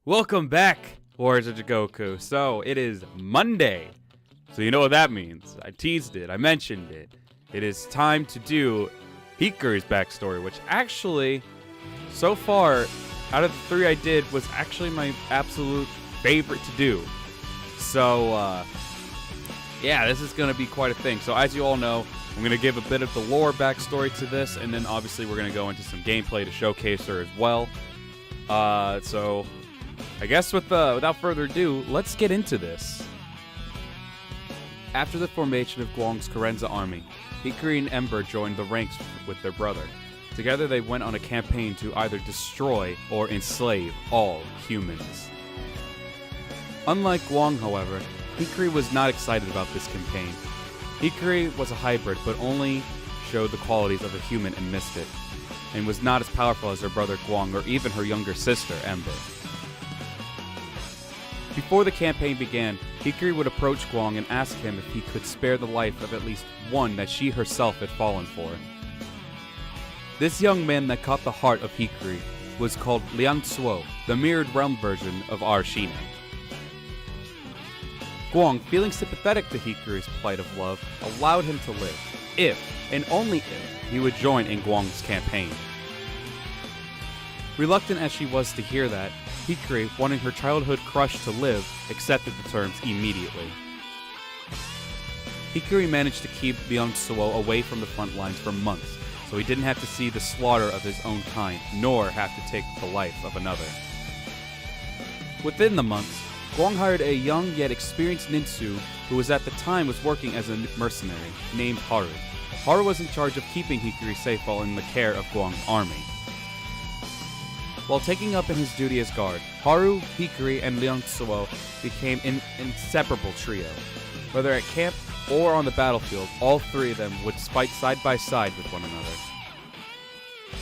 Welcome back, Warriors of Goku. So, it is Monday. So you know what that means. I teased it. I mentioned it. It is time to do Hikari's backstory, which actually, so far, out of the three I did, was actually my absolute favorite to do. So, yeah, this is going to be quite a thing. So as you all know, I'm going to give a bit of the lore backstory to this, and then obviously we're going to go into some gameplay to showcase her as well. So I guess without further ado, let's get into this. After the formation of Guang's Karenza army, Hikari and Ember joined the ranks with their brother. Together they went on a campaign to either destroy or enslave all humans. Unlike Guang, however, Hikari was not excited about this campaign. Hikari was a hybrid, but only showed the qualities of a human and mystic, and was not as powerful as her brother Guang or even her younger sister, Ember. Before the campaign began, Hikari would approach Guang and ask him if he could spare the life of at least one that she herself had fallen for. This young man that caught the heart of Hikari was called Liang Suo, the mirrored realm version of our Shine. Guang, feeling sympathetic to Hikari's plight of love, allowed him to live, if, and only if, he would join in Guang's campaign. Reluctant as she was to hear that, Hikari, wanting her childhood crush to live, accepted the terms immediately. Hikari managed to keep Liang Suo away from the front lines for months, so he didn't have to see the slaughter of his own kind, nor have to take the life of another. Within the months, Guang hired a young yet experienced ninsu who at the time was working as a mercenary, named Haru. Haru was in charge of keeping Hikari safe while in the care of Guang's army. While taking up in his duty as guard, Haru, Hikari, and Liang Suo became an inseparable trio. Whether at camp or on the battlefield, all three of them would fight side by side with one another.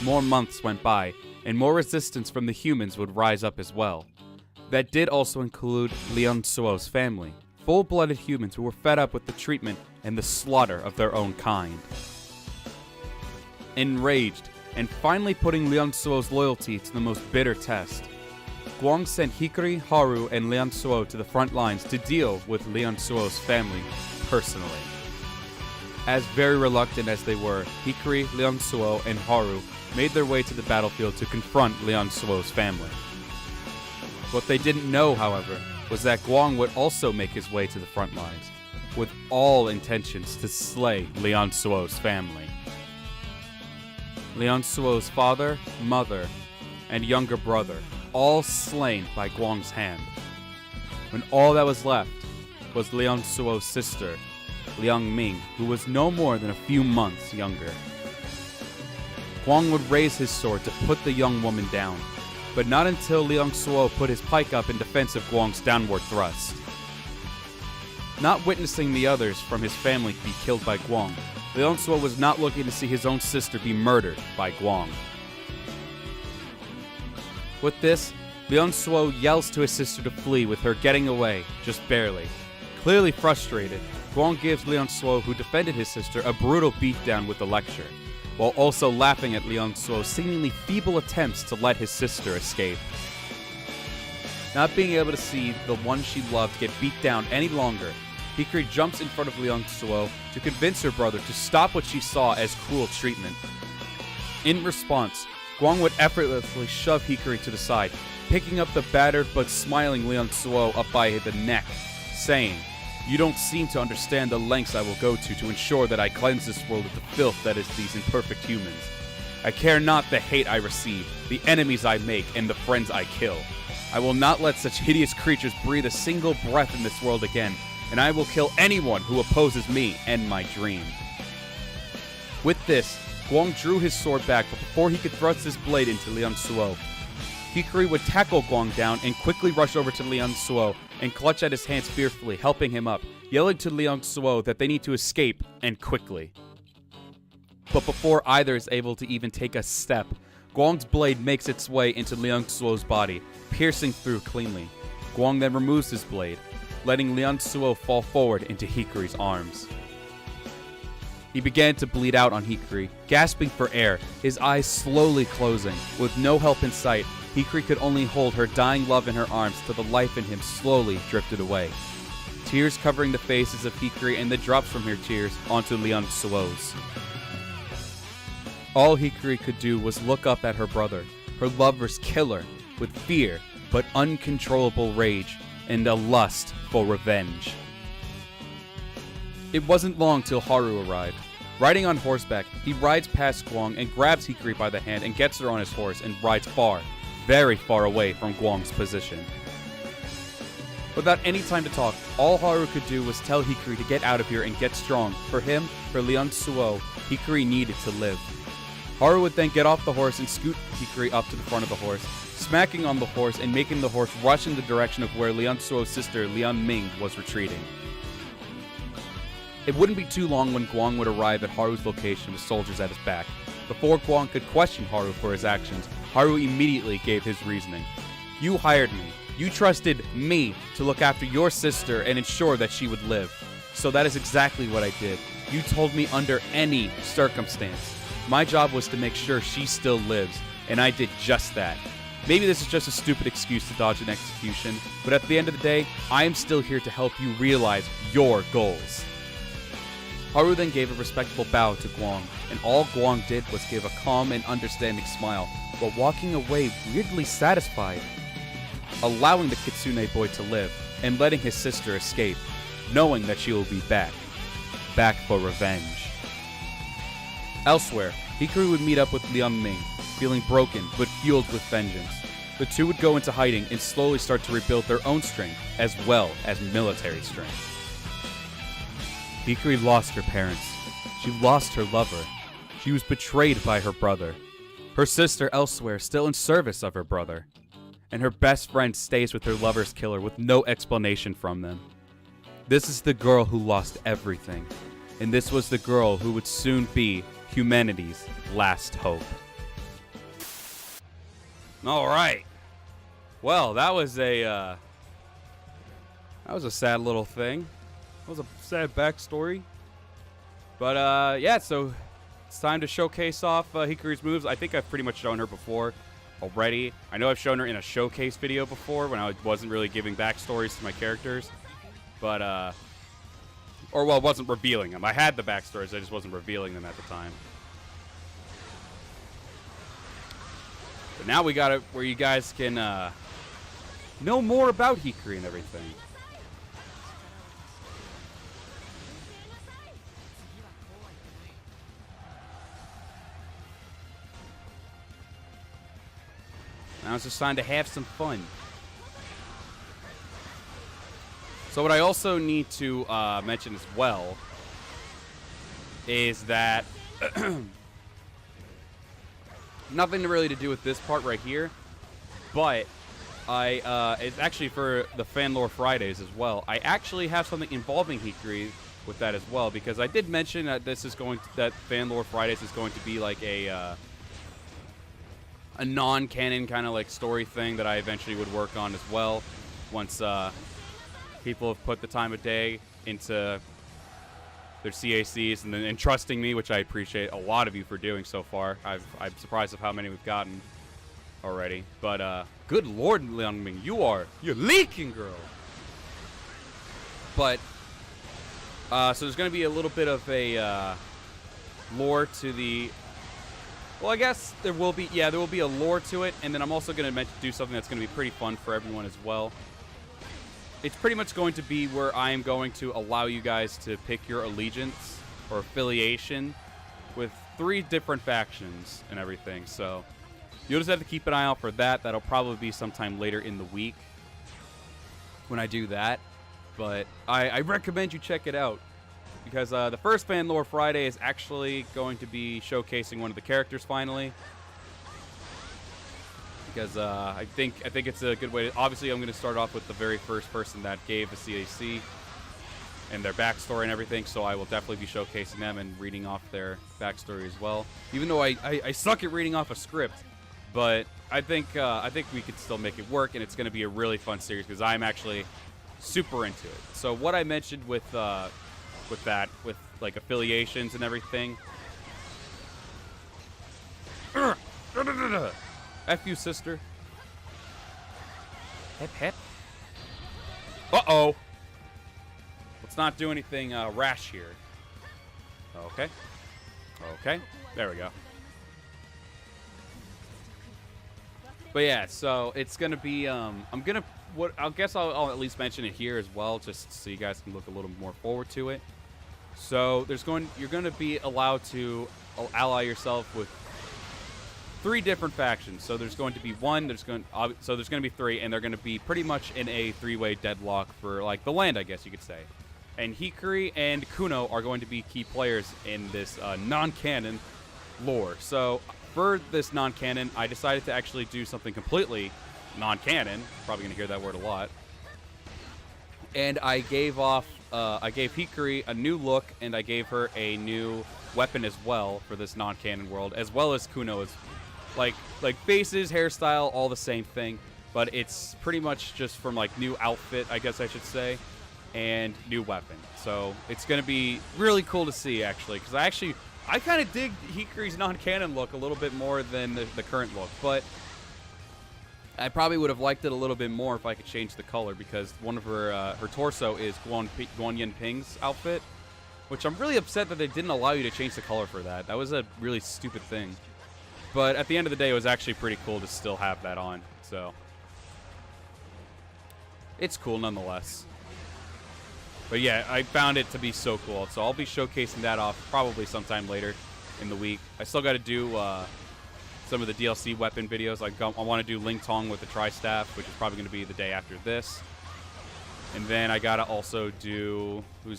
More months went by, and more resistance from the humans would rise up as well. That did also include Liang Suo's family, full-blooded humans who were fed up with the treatment and the slaughter of their own kind. Enraged, and finally putting Liang Suo's loyalty to the most bitter test, Guang sent Hikari, Haru, and Liang Suo to the front lines to deal with Liang Suo's family personally. As very reluctant as they were, Hikari, Liang Suo, and Haru made their way to the battlefield to confront Liang Suo's family. What they didn't know, however, was that Guang would also make his way to the front lines, with all intentions to slay Liang Suo's family. Liang Suo's father, mother, and younger brother, all slain by Guang's hand. When all that was left was Liang Suo's sister, Liang Ming, who was no more than a few months younger. Guang would raise his sword to put the young woman down, but not until Liang Suo put his pike up in defense of Guang's downward thrust. Not witnessing the others from his family be killed by Guang, Liang Suo was not looking to see his own sister be murdered by Guang. With this, Liang Suo yells to his sister to flee, with her getting away, just barely. Clearly frustrated, Guang gives Liang Suo, who defended his sister, a brutal beatdown with a lecture, while also laughing at Liang Suo's seemingly feeble attempts to let his sister escape. Not being able to see the one she loved get beat down any longer, Hikari jumps in front of Liang Suo to convince her brother to stop what she saw as cruel treatment. In response, Guang would effortlessly shove Hikari to the side, picking up the battered but smiling Liang Suo up by the neck, saying, "You don't seem to understand the lengths I will go to ensure that I cleanse this world of the filth that is these imperfect humans. I care not the hate I receive, the enemies I make, and the friends I kill. I will not let such hideous creatures breathe a single breath in this world again, and I will kill anyone who opposes me and my dream." With this, Guang drew his sword back, but before he could thrust his blade into Liang Suo, Hikari would tackle Guang down and quickly rush over to Liang Suo and clutch at his hands fearfully, helping him up, yelling to Liang Suo that they need to escape, and quickly. But before either is able to even take a step, Guang's blade makes its way into Liang Suo's body, piercing through cleanly. Guang then removes his blade, letting Liang Suo fall forward into Hikari's arms. He began to bleed out on Hikari, gasping for air, his eyes slowly closing. With no help in sight, Hikari could only hold her dying love in her arms till the life in him slowly drifted away. Tears covering the faces of Hikari and the drops from her tears onto Leon Suo's. All Hikari could do was look up at her brother, her lover's killer, with fear but uncontrollable rage and a lust for revenge. It wasn't long till Haru arrived. Riding on horseback, he rides past Guang and grabs Hikari by the hand and gets her on his horse and rides far, very far away from Guang's position. Without any time to talk, all Haru could do was tell Hikari to get out of here and get strong. For him, for Leon Suo, Hikari needed to live. Haru would then get off the horse and scoot Hikari up to the front of the horse, smacking on the horse and making the horse rush in the direction of where Leon Suo's sister, Leon Ming, was retreating. It wouldn't be too long when Guang would arrive at Haru's location with soldiers at his back. Before Guang could question Haru for his actions, Haru immediately gave his reasoning. "You hired me. You trusted me to look after your sister and ensure that she would live. So that is exactly what I did. You told me under any circumstance. My job was to make sure she still lives, and I did just that. Maybe this is just a stupid excuse to dodge an execution, but at the end of the day, I am still here to help you realize your goals." Haru then gave a respectful bow to Guang, and all Guang did was give a calm and understanding smile, while walking away weirdly satisfied, allowing the Kitsune boy to live, and letting his sister escape, knowing that she will be back for revenge. Elsewhere, Hikari would meet up with Leon Ming, feeling broken but fueled with vengeance. The two would go into hiding and slowly start to rebuild their own strength, as well as military strength. Hikari lost her parents. She lost her lover. She was betrayed by her brother. Her sister elsewhere, still in service of her brother. And her best friend stays with her lover's killer with no explanation from them. This is the girl who lost everything. And this was the girl who would soon be humanity's last hope. All right. Well, that was a sad little thing. That was a sad backstory. But, yeah, so it's time to showcase off Hikari's moves. I think I've pretty much shown her before already. I know I've shown her in a showcase video before when I wasn't really giving backstories to my characters. But, or, well, wasn't revealing them. I had the backstories, I just wasn't revealing them at the time. But now we got it where you guys can know more about Hikari and everything. Now it's just time to have some fun. So what I also need to mention as well is that nothing really to do with this part right here, but it's actually for the Fan Lore Fridays as well. I actually have something involving Hikari with that as well, because I did mention that that Fan Lore Fridays is going to be like a non-canon kind of like story thing that I eventually would work on as well once people have put the time of day into their CACs and trusting me, which I appreciate a lot of you for doing so far. I'm surprised of how many we've gotten already. But good Lord, Leon Ming, you're leaking, girl. But so there's going to be a little bit of a lore to the. Well, I guess there will be a lore to it, and then I'm also going to do something that's going to be pretty fun for everyone as well. It's pretty much going to be where I am going to allow you guys to pick your allegiance or affiliation with 3 different factions and everything. So you'll just have to keep an eye out for that. That'll probably be sometime later in the week when I do that. But I recommend you check it out, because the first Fan Lore Friday is actually going to be showcasing one of the characters finally. Because I think it's a good way to. Obviously, I'm going to start off with the very first person that gave the CAC and their backstory and everything. So I will definitely be showcasing them and reading off their backstory as well. Even though I suck at reading off a script, but I think we could still make it work, and it's going to be a really fun series because I'm actually super into it. So what I mentioned with like affiliations and everything. F you, sister. Hip, hip. Uh-oh. Let's not do anything rash here. Okay. Okay. There we go. But yeah, so it's gonna be I guess I'll at least mention it here as well, just so you guys can look a little more forward to it. So you're going to be allowed to ally yourself with 3 different factions. So there's going to be there's going to be 3, and they're going to be pretty much in a 3-way deadlock for like the land, I guess you could say. And Hikari and Kuno are going to be key players in this non-canon lore. So for this non-canon, I decided to actually do something completely non-canon. Probably going to hear that word a lot. And I gave Hikari a new look, and I gave her a new weapon as well for this non-canon world, as well as Kuno's. Like faces, hairstyle, all the same thing, but it's pretty much just from like new outfit, I guess I should say, and new weapon. So it's going to be really cool to see, actually, because I kind of dig Hikari's non-canon look a little bit more than the current look, but I probably would have liked it a little bit more if I could change the color, because one of her torso is Guang Yinping's outfit, which I'm really upset that they didn't allow you to change the color for that. That was a really stupid thing. But at the end of the day, it was actually pretty cool to still have that on, so it's cool nonetheless. But yeah, I found it to be so cool, so I'll be showcasing that off probably sometime later in the week. I still got to do some of the DLC weapon videos. I want to do Ling Tong with the Tri-Staff, which is probably going to be the day after this. And then I got to also do... Who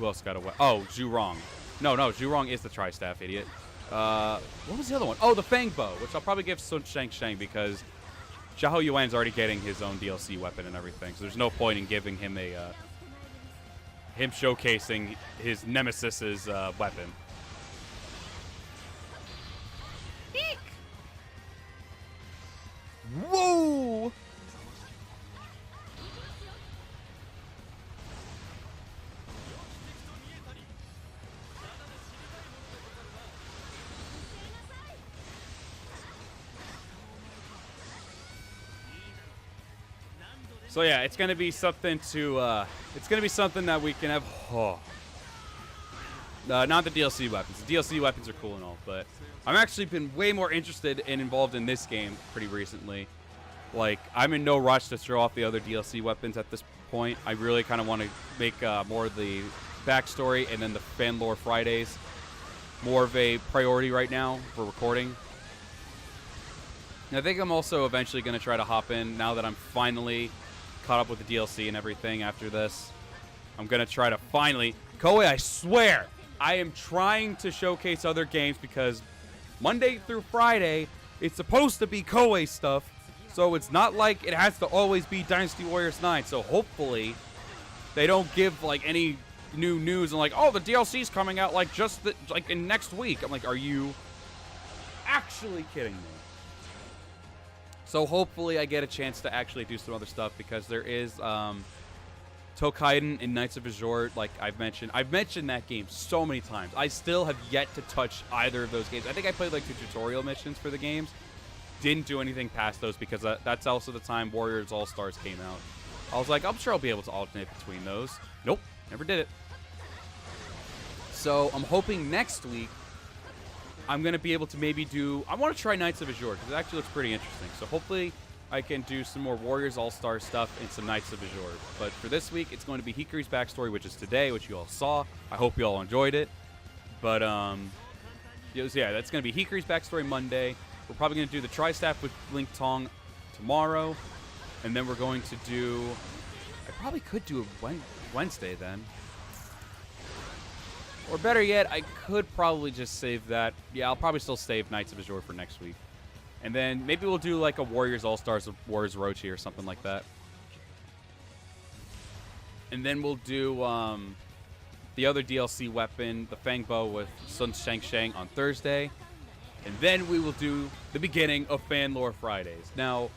else got a weapon? Oh, Zhurong. No, Zhurong is the Tri-Staff, idiot. What was the other one? Oh, the Fang Bow, which I'll probably give Sun Shang because Xiahou Yuan's already getting his own DLC weapon and everything, so there's no point in giving him him showcasing his nemesis's weapon. Eek! Whoa! So yeah, it's gonna be something to. It's gonna be something that we can have. Oh. Not the DLC weapons. The DLC weapons are cool and all, but I've actually been way more interested and involved in this game pretty recently. Like, I'm in no rush to show off the other DLC weapons at this point. I really kind of want to make more of the backstory and then the fan lore Fridays more of a priority right now for recording. And I think I'm also eventually going to try to hop in now that I'm finally caught up with the DLC and everything after this. I'm going to try to finally... Koei, I swear, I am trying to showcase other games because Monday through Friday, it's supposed to be Koei stuff, so it's not like it has to always be Dynasty Warriors 9. So hopefully they don't give like any new news and like, oh, the DLC's coming out like just like in next week. I'm like, are you actually kidding me? So hopefully I get a chance to actually do some other stuff because there is Tokaiden and Knights of Azure, like I've mentioned that game so many times. I still have yet to touch either of those games. I think I played like 2 tutorial missions for the games. Didn't do anything past those because that's also the time Warriors All-Stars came out. I was like, I'm sure I'll be able to alternate between those. Nope, never did it. So I'm hoping next week I'm going to be able to maybe do... I want to try Knights of Azure because it actually looks pretty interesting. So hopefully I can do some more Warriors All-Star stuff and some Knights of Azure. But for this week, it's going to be Hikari's backstory, which is today, which you all saw. I hope you all enjoyed it. But, yeah, that's going to be Hikari's backstory Monday. We're probably going to do the Tri-Staff with Ling Tong tomorrow. And then we're going to do... I probably could do a Wednesday then. Or better yet, I could probably just save that. Yeah, I'll probably still save Knights of Azure for next week. And then maybe we'll do like a Warriors All-Stars of Warriors Orochi or something like that. And then we'll do the other DLC weapon, the Fang Bow with Sun Shang on Thursday. And then we will do the beginning of Fan Lore Fridays. Now,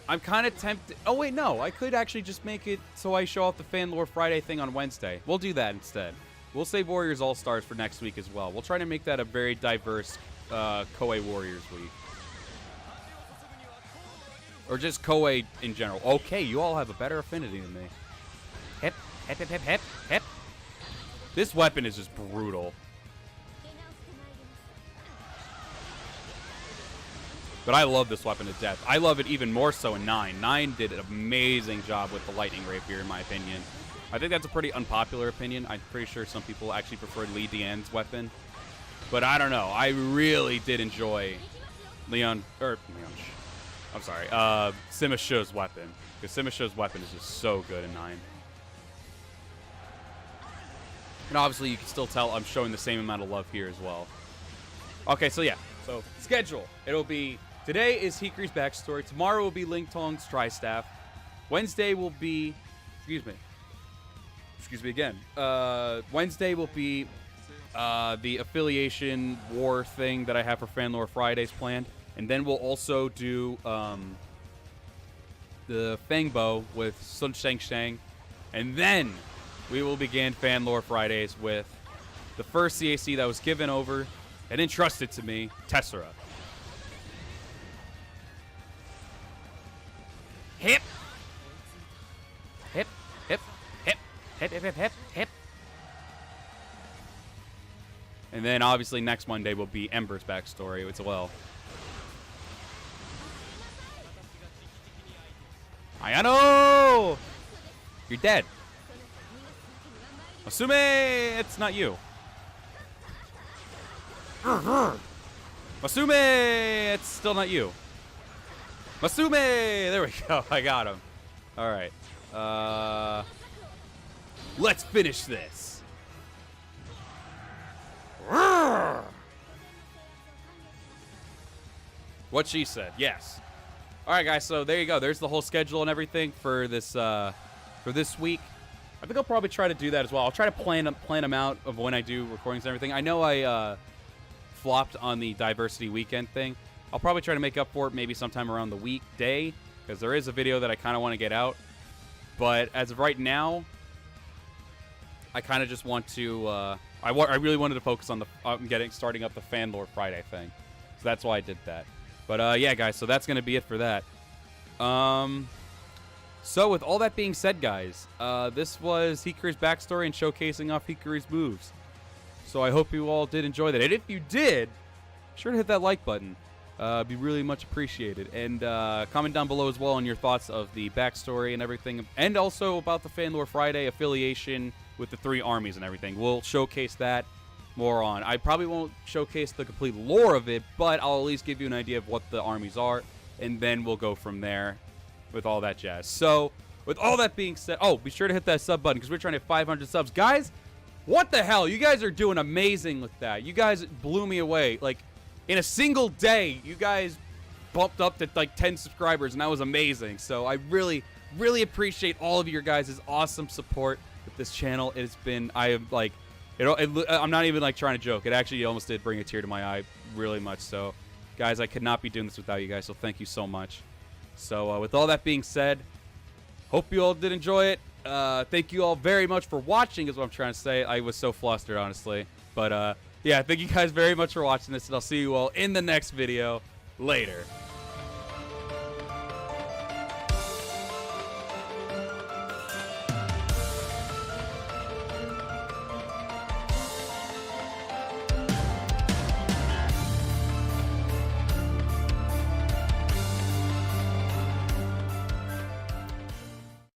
I'm kind of tempted... Oh, wait, no. I could actually just make it so I show off the Fan Lore Friday thing on Wednesday. We'll do that instead. We'll save Warriors All-Stars for next week as well. We'll try to make that a very diverse Koei Warriors week. Or just Koei in general. Okay, you all have a better affinity than me. Hip, hip, hip, hip, hip, hip. This weapon is just brutal. But I love this weapon to death. I love it even more so in 9. 9 did an amazing job with the lightning rapier, in my opinion. I think that's a pretty unpopular opinion. I'm pretty sure some people actually preferred Li Dian's weapon. But I don't know. I really did enjoy Sima Sho's weapon. Because Sima Sho's weapon is just so good in 9. And obviously you can still tell I'm showing the same amount of love here as well. Okay, so yeah. So, schedule. It'll be... Today is Hikari's backstory. Tomorrow will be Ling Tong's Tri-Staff. Wednesday will be... Excuse me again. Wednesday will be the affiliation war thing that I have for Fanlore Fridays planned. And then we'll also do the Fangbo with Sun Shang Shang. And then we will begin Fanlore Fridays with the first CAC that was given over and entrusted to me, Tessera. Hip. Hip, hip, hip, hip, hip, hip, hip, hip. And then obviously next Monday will be Ember's backstory as well. Ayano! You're dead. Asume it's not you. Masume, it's still not you. Masume, there we go. I got him. All right. Let's finish this. What she said. Yes. All right, guys. So there you go. There's the whole schedule and everything for this week. I think I'll probably try to do that as well. I'll try to plan them out of when I do recordings and everything. I know I flopped on the Diversity Weekend thing. I'll probably try to make up for it maybe sometime around the weekday, because there is a video that I kind of want to get out. But as of right now, I kind of just want to... I really wanted to focus on starting up the Fanlore Friday thing. So that's why I did that. But yeah, guys, so that's going to be it for that. So with all that being said, guys, this was Hikari's backstory and showcasing off Hikari's moves. So I hope you all did enjoy that. And if you did, be sure to hit that like button. It'd be really much appreciated. And comment down below as well on your thoughts of the backstory and everything. And also about the Fanlore Friday affiliation with the 3 armies and everything. We'll showcase that more on. I probably won't showcase the complete lore of it, but I'll at least give you an idea of what the armies are. And then we'll go from there with all that jazz. So, with all that being said... Oh, be sure to hit that sub button because we're trying to hit 500 subs. Guys, what the hell? You guys are doing amazing with that. You guys blew me away. Like, in a single day, you guys bumped up to like 10 subscribers, and that was amazing. So, I really, really appreciate all of your guys' awesome support with this channel. It's been... I am like... I'm not even like trying to joke. It actually almost did bring a tear to my eye really much. So, guys, I could not be doing this without you guys. So, thank you so much. So, with all that being said, hope you all did enjoy it. Thank you all very much for watching is what I'm trying to say. I was so flustered, honestly. But, yeah, thank you guys very much for watching this, and I'll see you all in the next video. Later.